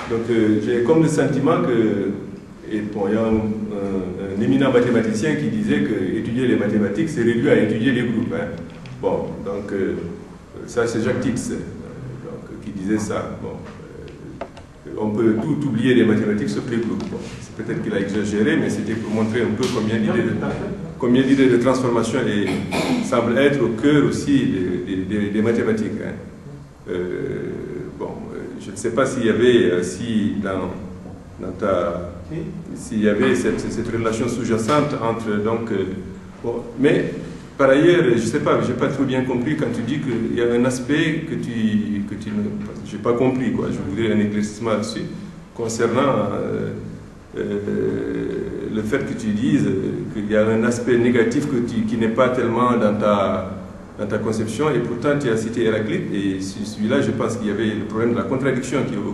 Donc j'ai comme le sentiment que, et bon, il y a un éminent mathématicien qui disait que étudier les mathématiques, c'est réduit à étudier les groupes. Hein. Bon, donc ça c'est Jacques Tix qui disait ça. Bon, on peut tout oublier les mathématiques sauf les groupes. Bon, c'est peut-être qu'il a exagéré, mais c'était pour montrer un peu combien l'idée de transformation semble être au cœur aussi des mathématiques. Hein. Bon, je ne sais pas s'il y avait, s'il y avait cette relation sous-jacente entre, donc, bon, mais par ailleurs, je ne sais pas, je n'ai pas trop bien compris quand tu dis qu'il y a un aspect que tu je n'ai pas compris, quoi. Je voudrais un éclaircissement là-dessus, concernant le fait que tu dises qu'il y a un aspect négatif qui n'est pas tellement dans ta conception, et pourtant tu as cité Héraclite, et celui-là, je pense qu'il y avait le problème de la contradiction qui est au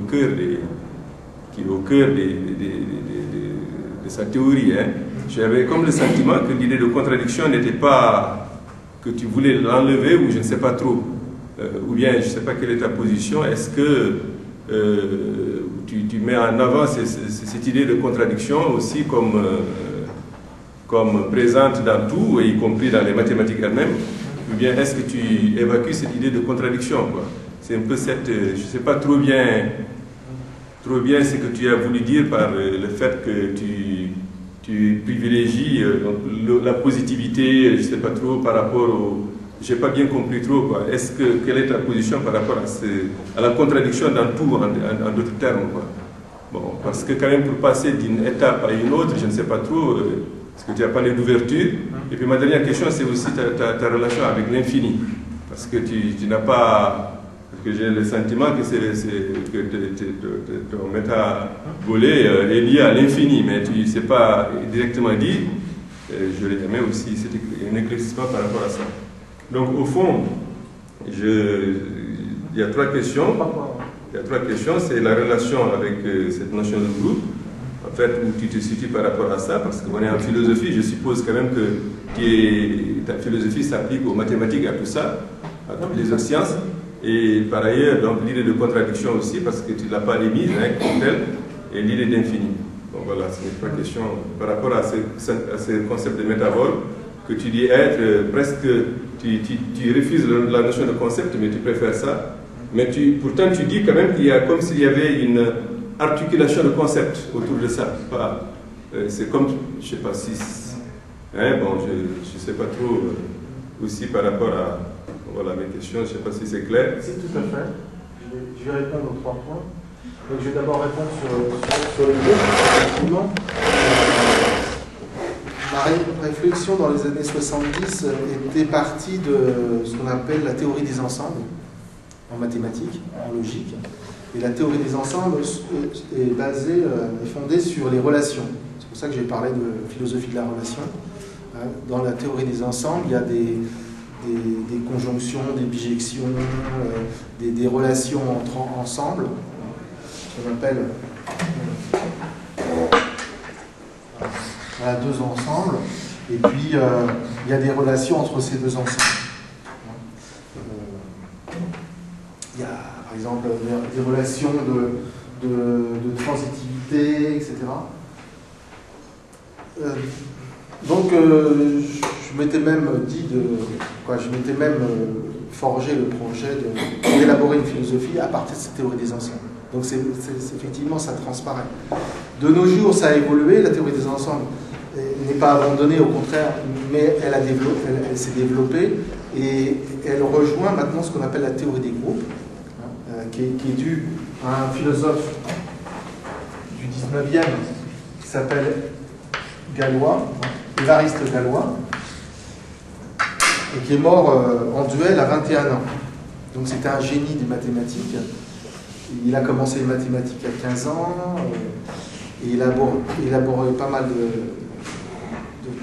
cœur de sa théorie. Hein. J'avais comme le sentiment que l'idée de contradiction n'était pas que tu voulais l'enlever, ou je ne sais pas trop, ou bien je ne sais pas quelle est ta position. Est-ce que tu mets en avant cette idée de contradiction aussi comme présente dans tout, y compris dans les mathématiques elles-mêmes, ou bien est-ce que tu évacues cette idée de contradiction, quoi? C'est un peu cette... je ne sais pas trop bien ce que tu as voulu dire par le fait que tu privilégies la positivité, je ne sais pas trop, par rapport au... Je n'ai pas bien compris trop, quoi. Quelle est ta position par rapport à la contradiction dans tout, en d'autres termes, quoi? Bon, parce que quand même, pour passer d'une étape à une autre, je ne sais pas trop, parce que tu as parlé d'ouverture. Et puis ma dernière question, c'est aussi ta relation avec l'infini. Parce que tu n'as pas... Parce que j'ai le sentiment que ton méta-volet est lié à l'infini, mais tu ne sais pas directement dit. Je l'ai aimé aussi, c'était un éclaircissement par rapport à ça. Donc au fond, il y a trois questions. C'est la relation avec cette notion de groupe, en fait, où tu te situes par rapport à ça, parce qu'on est en philosophie, je suppose quand même que ta philosophie s'applique aux mathématiques, à tout ça, à toutes les autres sciences. Et par ailleurs, donc l'idée de contradiction aussi, parce que tu ne l'as pas émise, hein, comme telle, et l'idée d'infini. Donc voilà, c'est les trois questions par rapport à ce concept de métaphore, que tu dis être presque, tu refuses la notion de concept, mais tu préfères ça. Mais pourtant tu dis quand même qu'il y a comme s'il y avait une articulation de concept autour de ça. C'est comme, je ne sais pas si... Hein, bon, je ne sais pas trop aussi par rapport à... Voilà mes questions, je ne sais pas si c'est clair. Si, tout à fait. Je vais répondre aux 3 points. Donc, je vais d'abord répondre sur le groupe. Effectivement, ma réflexion dans les années 70 était partie de ce qu'on appelle la théorie des ensembles en mathématiques, en logique. Et la théorie des ensembles est fondée sur les relations. C'est pour ça que j'ai parlé de philosophie de la relation. Dans la théorie des ensembles, il y a des conjonctions, des bijections, des relations ensemble, qu'on appelle deux ensembles, et puis il y a des relations entre ces deux ensembles. Il y a par exemple des relations de transitivité, etc. Donc je m'étais même je m'étais même forgé le projet d'élaborer une philosophie à partir de cette théorie des ensembles. Donc effectivement, ça transparaît. De nos jours, ça a évolué, la théorie des ensembles n'est pas abandonnée, au contraire, mais elle s'est développée et elle rejoint maintenant ce qu'on appelle la théorie des groupes, qui est due à un philosophe du 19e qui s'appelle Galois, Évariste Galois, et qui est mort en duel à 21 ans. Donc c'était un génie des mathématiques. Il a commencé les mathématiques à 15 ans, et il a élaboré pas mal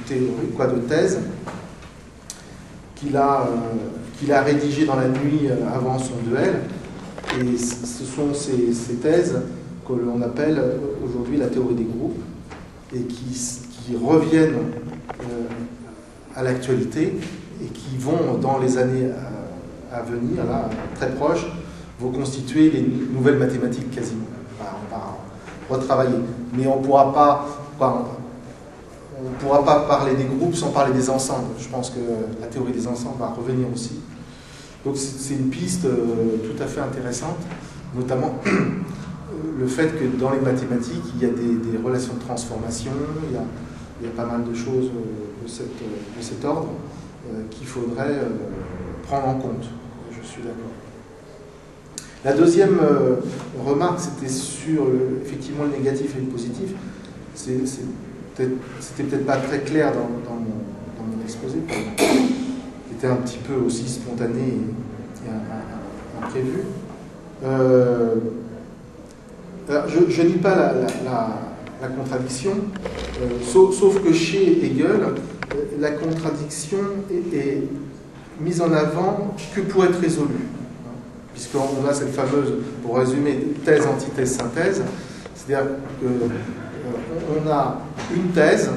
de thèses qu'il a rédigées dans la nuit avant son duel. Et ce sont ces thèses que l'on appelle aujourd'hui la théorie des groupes, et qui reviennent à l'actualité et qui vont, dans les années à venir, là, très proches, vont constituer les nouvelles mathématiques quasiment. on va retravailler. Mais on ne pourra pas parler des groupes sans parler des ensembles. Je pense que la théorie des ensembles va revenir aussi. Donc c'est une piste tout à fait intéressante, notamment le fait que dans les mathématiques, il y a des relations de transformation, il y a pas mal de choses de cet ordre qu'il faudrait prendre en compte. Je suis d'accord. La deuxième remarque, c'était sur effectivement le négatif et le positif. C'était peut-être pas très clair dans mon exposé, qui était un petit peu aussi spontané et imprévu. Alors, je nie pas la contradiction, sauf que chez Hegel, la contradiction est mise en avant que pour être résolue. Puisqu'on a cette fameuse, pour résumer, thèse, antithèse, synthèse, c'est-à-dire qu'on a une thèse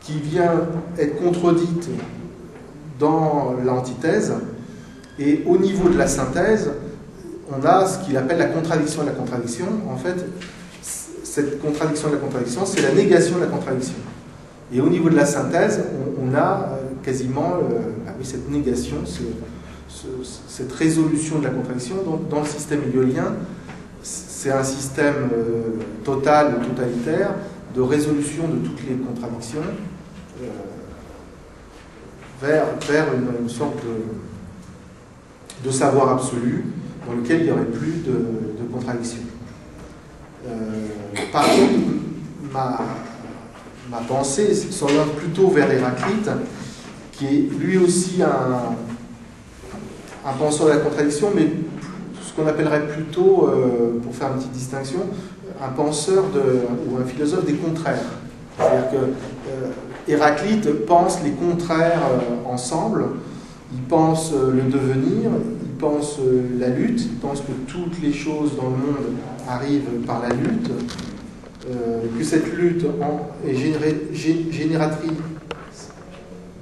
qui vient être contredite dans l'antithèse, et au niveau de la synthèse, on a ce qu'il appelle la contradiction de la contradiction. En fait, cette contradiction de la contradiction, c'est la négation de la contradiction. Et au niveau de la synthèse, on a quasiment cette négation, cette résolution de la contradiction. Donc, dans le système hegelien, c'est un système total, totalitaire, de résolution de toutes les contradictions vers une sorte de savoir absolu dans lequel il n'y aurait plus de contradiction. Par contre, ma pensée s'oriente plutôt vers Héraclite, qui est lui aussi un penseur de la contradiction, mais ce qu'on appellerait plutôt, pour faire une petite distinction, un penseur ou un philosophe des contraires. C'est-à-dire que Héraclite pense les contraires ensemble, il pense le devenir, il pense la lutte, il pense que toutes les choses dans le monde arrivent par la lutte, que cette lutte est génératrice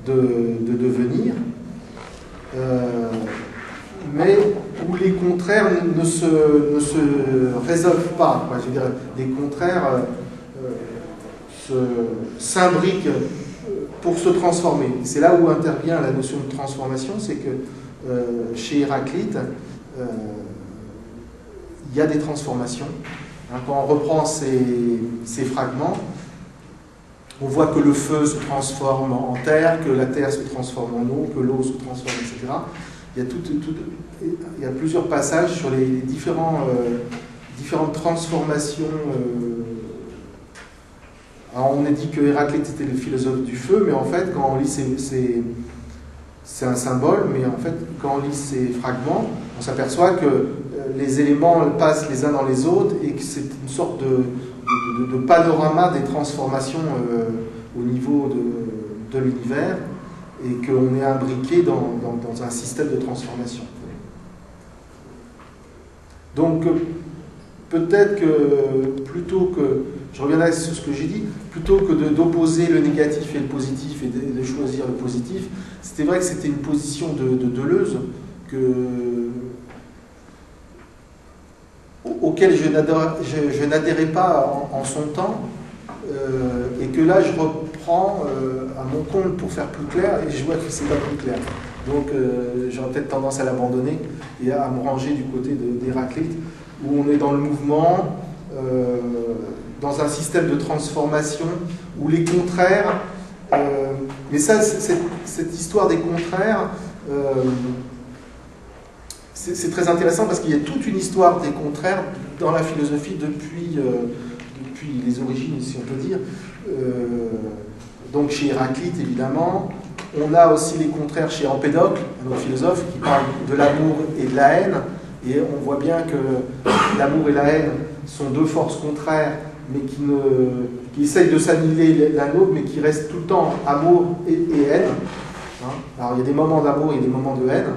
de devenir, mais où les contraires ne se résolvent pas. Je veux dire, les contraires s'imbriquent pour se transformer. C'est là où intervient la notion de transformation, c'est que chez Héraclite, il y a des transformations. Quand on reprend ces fragments, on voit que le feu se transforme en terre, que la terre se transforme en eau, que l'eau se transforme, etc. Il y a plusieurs passages sur les différentes transformations. Alors on a dit que Héraclite était le philosophe du feu, mais en fait, quand on lit c'est un symbole, mais en fait, quand on lit ces fragments, on s'aperçoit que les éléments passent les uns dans les autres et que c'est une sorte de panorama des transformations au niveau de l'univers, et qu'on est imbriqué dans un système de transformation. Donc, peut-être que, plutôt que, je reviendrai sur ce que j'ai dit, plutôt que d'opposer le négatif et le positif et de choisir le positif, c'était vrai que c'était une position de Deleuze auquel je n'adhérais pas en son temps, et que là je reprends à mon compte pour faire plus clair, et je vois que c'est pas plus clair. Donc j'aurais peut-être tendance à l'abandonner et à me ranger du côté d'Héraclite, où on est dans le mouvement, dans un système de transformation, où les contraires... mais ça, cette histoire des contraires, c'est très intéressant parce qu'il y a toute une histoire des contraires dans la philosophie depuis les origines, si on peut dire. Donc chez Héraclite, évidemment. On a aussi les contraires chez Empédocle, un autre philosophe, qui parle de l'amour et de la haine. Et on voit bien que l'amour et la haine sont deux forces contraires, mais qui essayent de s'annihiler l'un l'autre, mais qui restent tout le temps amour et haine. Alors il y a des moments d'amour et des moments de haine,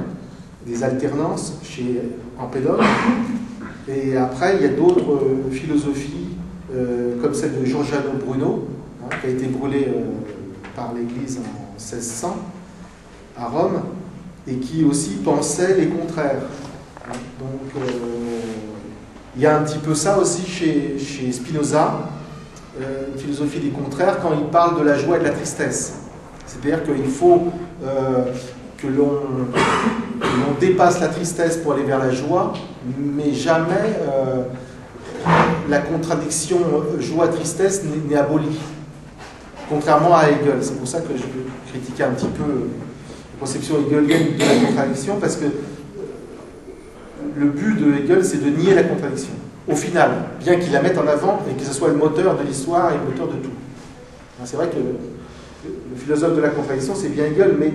des alternances chez Empédocle. Et après, il y a d'autres philosophies, comme celle de Giordano Bruno, qui a été brûlée par l'Église en 1600 à Rome, et qui aussi pensait les contraires. Donc, Il y a un petit peu ça aussi chez Spinoza, une philosophie des contraires, quand il parle de la joie et de la tristesse. C'est-à-dire qu'il faut que l'on dépasse la tristesse pour aller vers la joie, mais jamais la contradiction joie-tristesse n'est abolie. Contrairement à Hegel. C'est pour ça que je critiquais un petit peu la conception hegelienne de la contradiction, parce que le but de Hegel, c'est de nier la contradiction. Au final, bien qu'il la mette en avant et que ce soit le moteur de l'histoire et le moteur de tout. C'est vrai que le philosophe de la contradiction, c'est bien Hegel, mais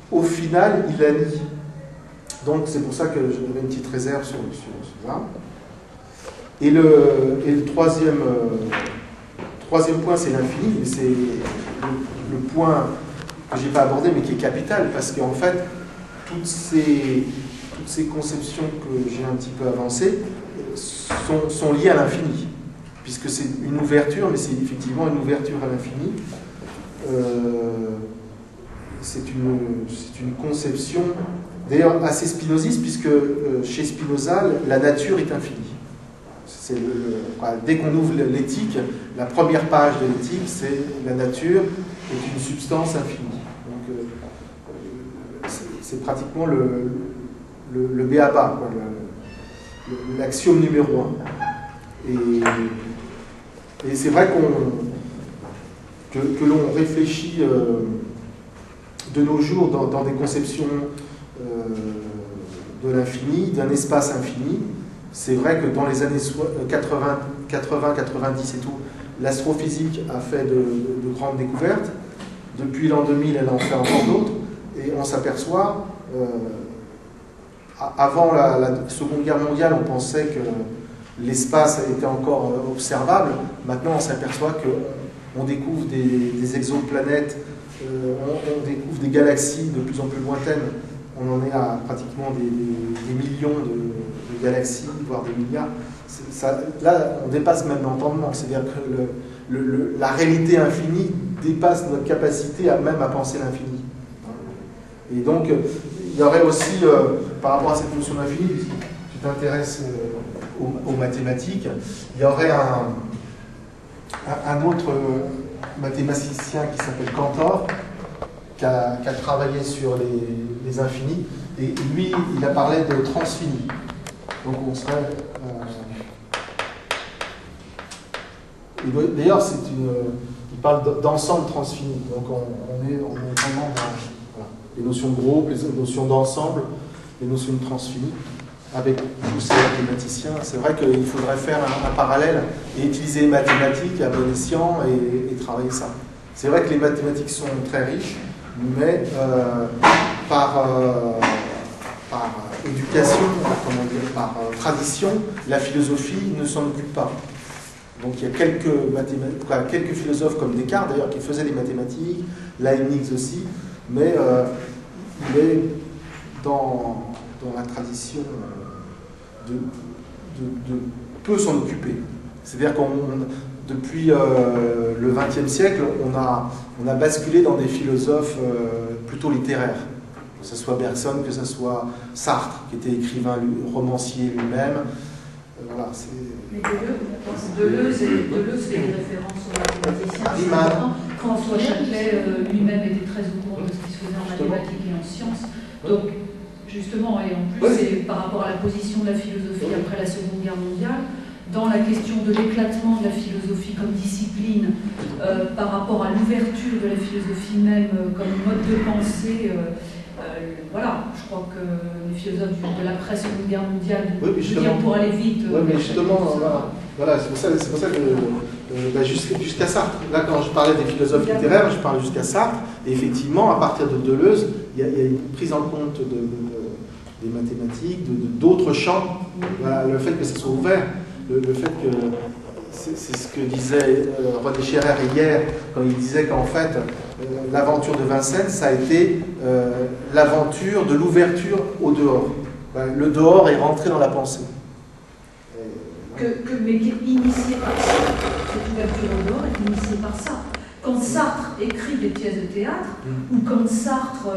au final, il la nie. Donc c'est pour ça que j'avais une petite réserve sur ça. Et le troisième point, c'est l'infini. Et c'est le point que je n'ai pas abordé, mais qui est capital, parce qu'en fait, toutes ces conceptions que j'ai un petit peu avancées sont liées à l'infini, puisque c'est une ouverture, mais c'est effectivement une ouverture à l'infini. C'est une conception, d'ailleurs, assez spinoziste, puisque chez Spinoza, la nature est infinie. Dès qu'on ouvre l'éthique, la première page de l'éthique, c'est la nature est une substance infinie. Donc, c'est pratiquement le b.a.-ba, l'axiome numéro 1. Et c'est vrai que l'on réfléchit de nos jours dans des conceptions de l'infini, d'un espace infini. C'est vrai que dans les années 80, 90 et tout, l'astrophysique a fait de grandes découvertes. Depuis l'an 2000, elle en fait encore d'autres. Et on s'aperçoit, avant la Seconde Guerre mondiale, on pensait que l'espace était encore observable. Maintenant, on s'aperçoit qu'on découvre des exoplanètes, on découvre des galaxies de plus en plus lointaines. On en est à pratiquement des millions de galaxies, voire des milliards. Là, on dépasse même l'entendement. C'est-à-dire que la réalité infinie dépasse notre capacité même à penser l'infini. Et donc, il y aurait aussi, par rapport à cette notion d'infini, puisque tu t'intéresses aux mathématiques, il y aurait un autre mathématicien qui s'appelle Cantor, qui a travaillé sur les infinis, et lui, il a parlé de transfini. Donc on serait... D'ailleurs, il parle d'ensemble transfini. Donc on est vraiment dans les notions de groupe, les notions d'ensemble, les notions de transfini. Avec tous ces mathématiciens, c'est vrai qu'il faudrait faire un parallèle et utiliser les mathématiques à bon escient et travailler ça. C'est vrai que les mathématiques sont très riches, mais par éducation, par tradition, la philosophie ne s'en occupe pas. Donc il y a quelques philosophes comme Descartes d'ailleurs qui faisaient des mathématiques, Leibniz aussi, mais il est dans la tradition de peu s'en occuper. C'est-à-dire qu'on depuis le XXe siècle, on a basculé dans des philosophes plutôt littéraires, que ce soit Bergson, que ce soit Sartre, qui était écrivain, romancier lui-même. Voilà, mais Deleuze fait des références aux mathématiciens. François Châtelet lui-même était très au courant de ce qui se faisait en mathématiques et en sciences. Donc, justement, et en plus, c'est par rapport à la position de la philosophie après la Seconde Guerre mondiale, dans la question de l'éclatement de la philosophie comme discipline, par rapport à l'ouverture de la philosophie même comme mode de pensée, voilà, je crois que les philosophes de l'après-Seconde Guerre mondiale, je veux dire pour aller vite... Oui, mais justement, voilà, c'est pour ça que jusqu'à Sartre, là quand je parlais des philosophes littéraires, je parlais jusqu'à Sartre, et effectivement, à partir de Deleuze, il y a une prise en compte des mathématiques, d'autres champs, voilà, le fait que ça soit ouvert, le fait que, c'est ce que disait René Scherer hier, quand il disait qu'en fait, l'aventure de Vincennes, ça a été l'aventure de l'ouverture au dehors. Le dehors est rentré dans la pensée. Mais qui est initié par ça. Cette ouverture au dehors est initiée par ça. Quand Sartre écrit des pièces de théâtre, ou quand Sartre,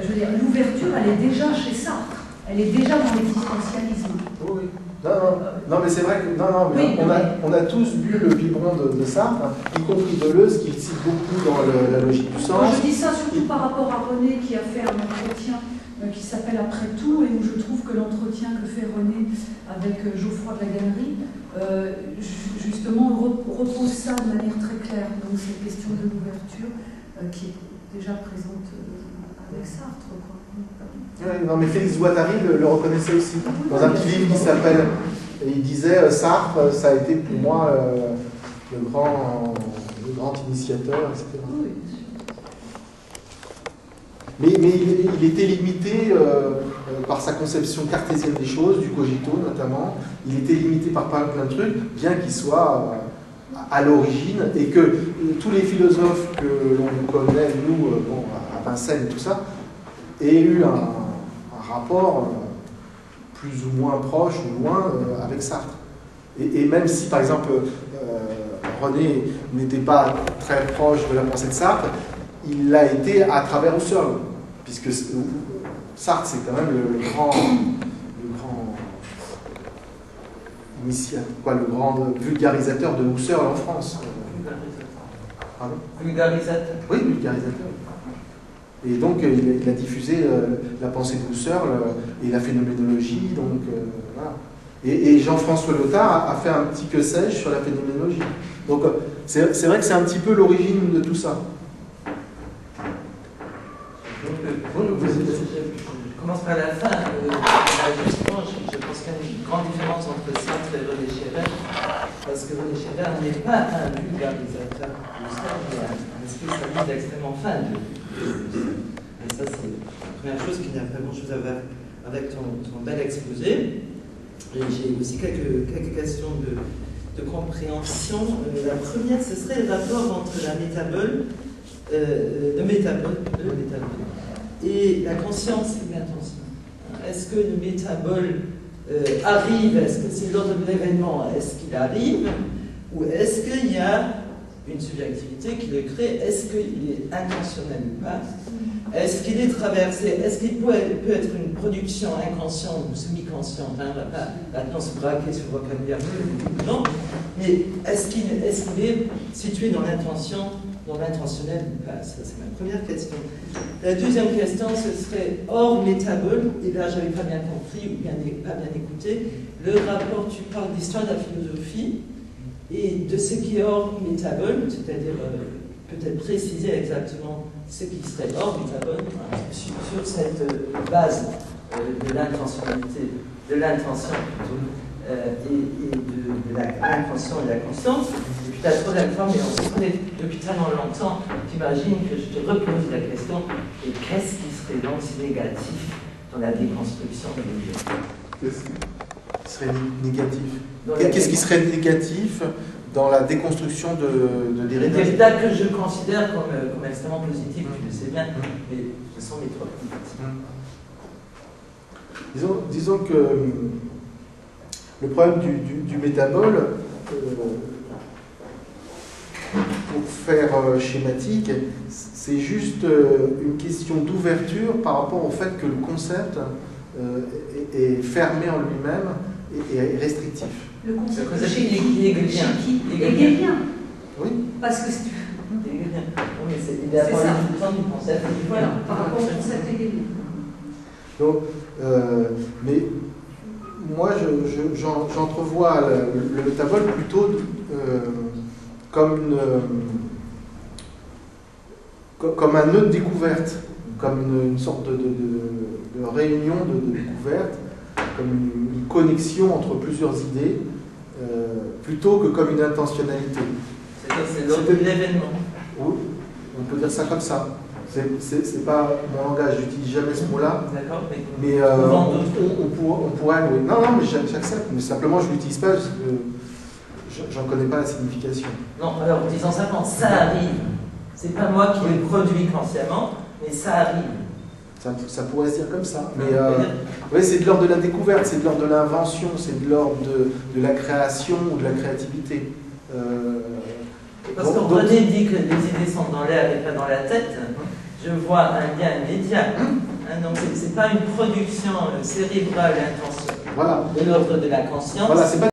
je veux dire, l'ouverture, elle est déjà chez Sartre. Elle est déjà dans l'existentialisme. Oui. Non, mais c'est vrai que mais oui, on a tous lu le biberon de Sartre, y compris Deleuze, qui cite beaucoup dans la logique du sens. Je dis ça surtout par rapport à René, qui a fait un entretien qui s'appelle Après tout, et où je trouve que l'entretien que fait René avec Geoffroy de la Gannerie, justement, repose ça de manière très claire. Donc, cette question de l'ouverture qui est déjà présente avec Sartre, quoi. Ouais, non, mais Félix Guattari le reconnaissait aussi. Dans un petit livre qui s'appelle, il disait Sartre, ça a été pour moi le grand initiateur, etc. Oui. Mais il était limité par sa conception cartésienne des choses, du cogito notamment. Il était limité par plein de trucs, bien qu'il soit à l'origine, et que tous les philosophes que l'on connaît, nous, à Vincennes et tout ça, aient eu un rapport plus ou moins proche ou loin avec Sartre. Et même si, par exemple, René n'était pas très proche de la pensée de Sartre, il l'a été à travers Husserl, puisque Sartre, c'est quand même le grand le grand vulgarisateur de Husserl en France. Pardon ? Vulgarisateur. Oui, vulgarisateur. Et donc, il a diffusé la pensée de Husserl et la phénoménologie. Donc, voilà. Et Jean-François Lyotard a fait un petit que sais-je sur la phénoménologie. Donc, c'est vrai que c'est un petit peu l'origine de tout ça. Je commence par la fin. Justement, je pense qu'il y a une grande différence entre Sartre et René Schéré, parce que René Schéré n'est pas un vulgarisateur de Husserl, mais un spécialiste extrêmement fin de et ça, c'est la première chose qui n'a pas grand-chose à voir avec ton bel exposé. Et j'ai aussi quelques questions de compréhension. La première, ce serait le rapport entre la métabole, le métabole et la conscience et l'intention. Est-ce que le métabole arrive? Est-ce que c'est l'ordre de l'événement? Est-ce qu'il arrive? Ou est-ce qu'il y a une subjectivité qui le crée? Est-ce qu'il est intentionnel ou pas? Est-ce qu'il est traversé? Est-ce qu'il peut être une production inconsciente ou semi-consciente? On ne va pas maintenant se braquer sur le vocabulaire, non. Mais est-ce qu'il est situé dans l'intention, dans l'intentionnel ou pas? Ça, c'est ma première question. La deuxième question, ce serait hors métabole, et là, je n'avais pas bien compris ou pas bien écouté, le rapport, tu parles d'histoire de la philosophie et de ce qui est hors métabole, c'est-à-dire peut-être préciser exactement ce qui serait hors métabole sur cette base de l'intentionnalité, de l'intention plutôt, et de l'intention et de la conscience. Et puis la troisième fois, mais on se connaît depuis tellement longtemps, j'imagine que je te repose la question, et qu'est-ce qui serait donc si négatif dans la déconstruction de l'objet? Qu'est-ce qui serait négatif? Qu'est-ce qui serait négatif dans la déconstruction de Derrida? Les Derrida que je considère comme extrêmement positif, tu le sais bien, mais ce sont mes trois critiques. Disons que le problème du métabole, pour faire schématique, c'est juste une question d'ouverture par rapport au fait que le concept est fermé en lui-même et est restrictif. Le concept il est hegelien. Oui. Parce que c'est hegelien. Oui, il est à part du concept. Voilà, par rapport au concept hegelien. Donc, mais moi, j'entrevois le métabole plutôt comme un nœud de découverte, comme une sorte de réunion de découverte, comme une connexion entre plusieurs idées, plutôt que comme une intentionnalité. C'est l'ordre de l'événement. Oui, on peut dire ça comme ça. C'est pas mon langage, j'utilise jamais ce mot-là. D'accord, mais on pourrait. Oui. Non, mais j'accepte. Mais simplement, je l'utilise pas parce que j'en connais pas la signification. Non, alors disons simplement, ça arrive. C'est pas moi qui le produis consciemment, mais ça arrive. Ça pourrait se dire comme ça. Mais oui, c'est de l'ordre de la découverte, c'est de l'ordre de l'invention, c'est de l'ordre de la création ou de la créativité. Parce que René dit que les idées sont dans l'air et pas dans la tête. Je vois un lien immédiat. Donc, ce n'est pas une production cérébrale Voilà. de l'ordre de la conscience. Voilà, c'est pas